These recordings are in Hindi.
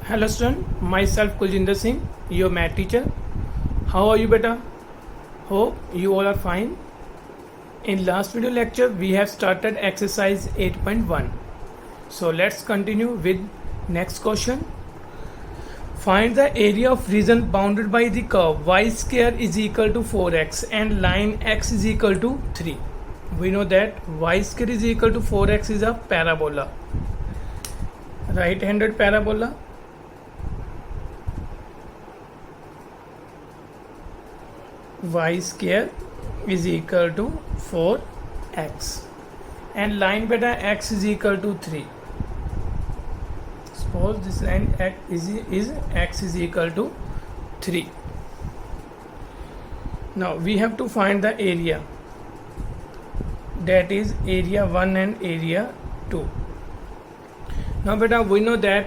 Hello student, myself Kuljinder Singh, your math teacher. How are you beta? Hope you all are fine. In last video lecture we have started exercise 8.1. So let's continue with next question. Find the area of region bounded by the curve y square is equal to 4x and line x is equal to 3. We know that y square is equal to 4x is a parabola, right-handed parabola. Y square is equal to 4x and line beta x is equal to 3. Suppose this line is x is equal to 3. Now we have to find the area, that is area 1 and area 2. Now beta, we know that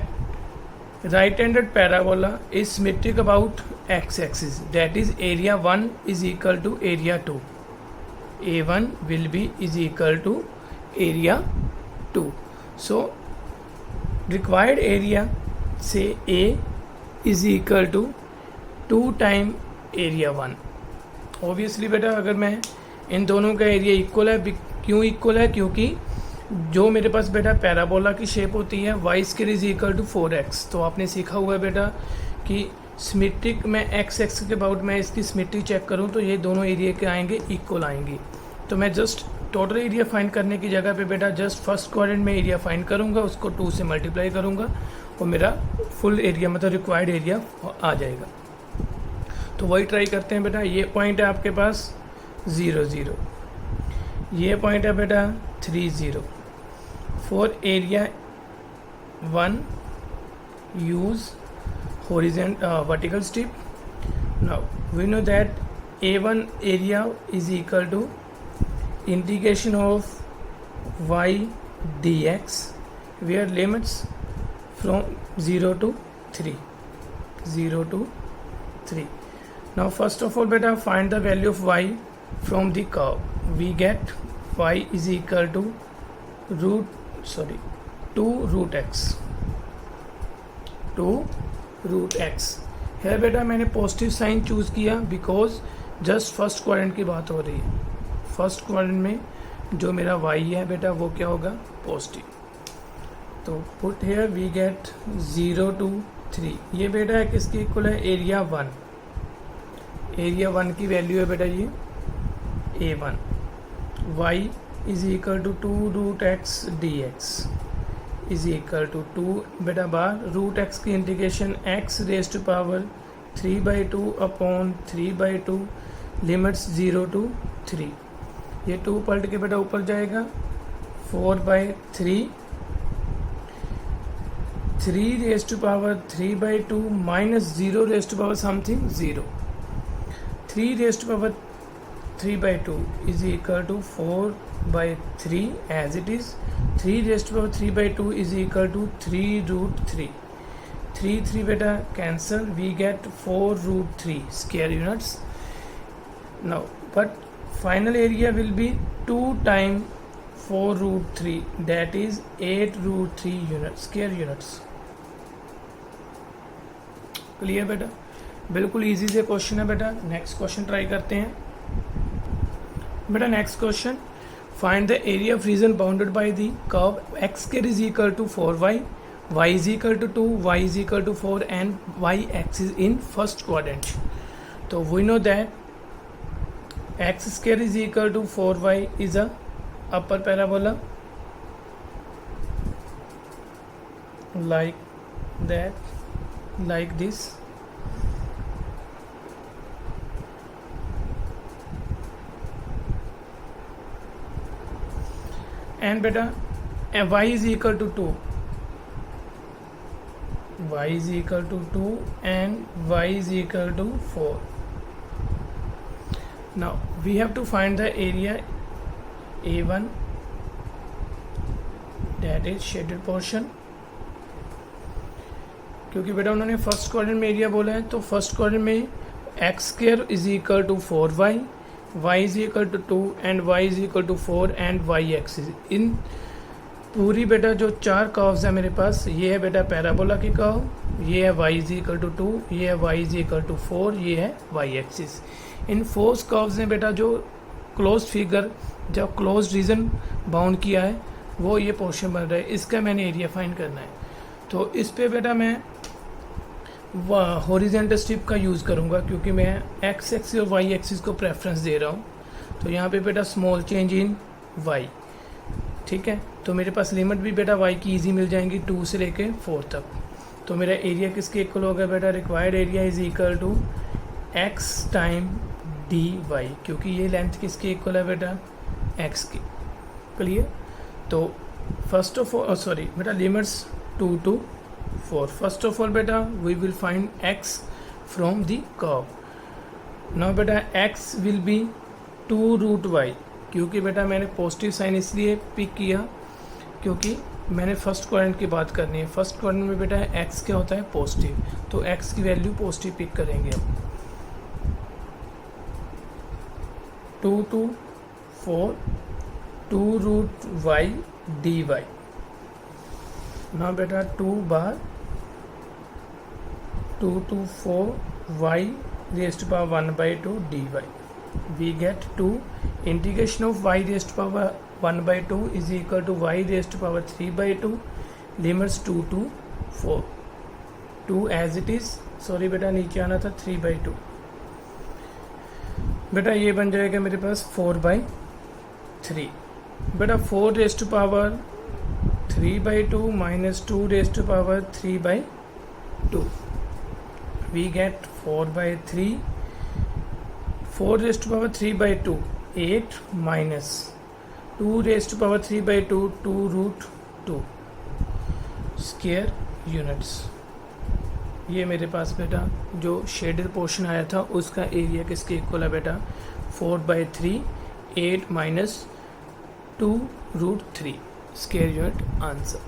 right-handed parabola is symmetric about x-axis, that is area 1 is equal to area 2. A1 will be is equal to area 2. So required area say A is equal to 2 time area 1. Obviously बेटा अगर मैं इन दोनों का एरिया इक्वल है, क्यों इक्वल है? क्योंकि जो मेरे पास बेटा पैराबोला की शेप होती है y square is equal to 4x. तो आपने सीखा हुआ है बेटा कि सिमेट्रिक में एक्स एक्स के अबाउट मैं इसकी सिमेट्री चेक करूं तो ये दोनों एरिया के आएंगे इक्वल आएंगी. तो मैं जस्ट टोटल एरिया फाइंड करने की जगह पे बेटा जस्ट फर्स्ट क्वाड्रेंट में एरिया फाइंड करूंगा, उसको 2 से मल्टीप्लाई करूंगा और मेरा फुल एरिया मतलब रिक्वायर्ड एरिया आ जाएगा. तो वही ट्राई करते हैं बेटा. ये पॉइंट है आपके पास 0 0, ये पॉइंट है बेटा 3 0. For area 1 use horizontal vertical strip. Now we know that A1 area is equal to integration of y dx where limits from 0 to 3. Now first of all beta find the value of y from the curve. We get y is equal to 2 root x. है बेटा मैंने पॉजिटिव साइन चूज़ किया बिकॉज जस्ट फर्स्ट क्वाड्रेंट की बात हो रही है. फर्स्ट क्वाड्रेंट में जो मेरा y है बेटा वो क्या होगा? पॉजिटिव. तो put here we get 0 to 3. ये बेटा है किसकी इक्वल है? एरिया 1. एरिया 1 की वैल्यू है बेटा ये A1. y is equal to 2 root x d x is equal to 2 बेटा बार रूट एक्स की integration x raise to power 3/2 upon 3/2 limits 0 to 3. ये 2 पलट के बेटा ऊपर जाएगा 4/3 3 raise to power 3/2 minus 0 raise to power something 0. 3 raise to power 3/2 is equal to 4/3 as it is. 3 raised to power 3/2 is equal to 3 root 3. 3 beta cancel, we get 4 root 3 square units. Now but final area will be 2 times 4 root 3, that is 8 root 3 units square units. Clear बेटा? बिल्कुल इजी से क्वेश्चन है बेटा. नेक्स्ट क्वेश्चन ट्राई करते हैं बेटा. Next question find the area of region bounded by the curve x square is equal to 4y, y is equal to 2, y is equal to 4 and y axis in first quadrant. तो we know that x square is equal to 4y is a upper parabola like that, like this. And beta y is equal to 2, y is equal to 2 and y is equal to 4. Now we have to find the area A1, that is shaded portion. क्योंकि बेटा उन्होंने फर्स्ट क्वाड्रेंट में एरिया बोला है तो फर्स्ट क्वाड्रेंट में x square is equal to 4y, y is equal to 2 and y is equal to 4 and y axis. इन पूरी बेटा जो चार कर्व्स है मेरे पास, ये है बेटा पैराबोला की कर्व, ये है y इज इक्वल टू 2, ये है y इज इक्वल टू 4, ये है y axis. In force curves ने बेटा जो क्लोज फिगर, जो क्लोज रीजन बाउंड किया है वो ये पोर्शन बन रहा है, इसका मैंने एरिया फाइंड करना है। तो इस पे बेटा मैं हॉरिजेंटल स्ट्रिप का यूज़ करूँगा क्योंकि मैं एक्स एक्सिस और वाई एक्सिस को प्रेफरेंस दे रहा हूँ। तो यहाँ पे बेटा स्मॉल चेंज इन वाई, ठीक है। तो मेरे पास लिमिट भी बेटा वाई की इजी मिल जाएंगी 2 से लेके 4 तक। तो मेरा एरिया किसके इक्वल होगा बेटा, required area is equal to x time d y, क्योंकि ये लेंथ किसके इक्वल है बेटा, एक्स की। क्लियर। तो फर्स्ट ऑफ ऑल सॉरी बेटा limits 2 to 4. First of all beta we will find x from the curve. Now beta x will be 2 root y, क्योंकि बेटा मैंने पॉजिटिव साइन इसलिए पिक किया क्योंकि मैंने फर्स्ट क्वाड्रेंट की बात करनी है। फर्स्ट क्वाड्रेंट में बेटा x क्या होता है, पॉजिटिव, तो x की वैल्यू पॉजिटिव पिक करेंगे हम। 2 to 4 2 root y dy। now beta 2 bar 2 to 4 y raised to power 1 by 2 dy, we get 2 integration of y raised to power 1 by 2 is equal to y raised to power 3 by 2 limits 2 to 4, 2 as it is, sorry बेटा नीचे आना था 3 by 2। बेटा ये बन जाएगा मेरे पास 4 by 3। बेटा 4 raised to power 3 by 2 minus 2 raised to power 3 by 2, we get 4 by 3, 4 raised to power 3 by 2 8 minus 2 raised to power 3 by 2 2 root 2 square units. ये मेरे पास बेटा जो शेडेड पोर्शन आया था उसका एरिया किसके इक्वल है बेटा, 4 by 3 8 minus 2 root 3 square unit answer.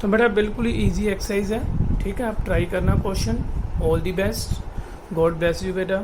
तो बेटा बिल्कुल ही ईजी एक्सरसाइज है, ठीक है। आप ट्राई करना question. All the best, God bless you बेटा।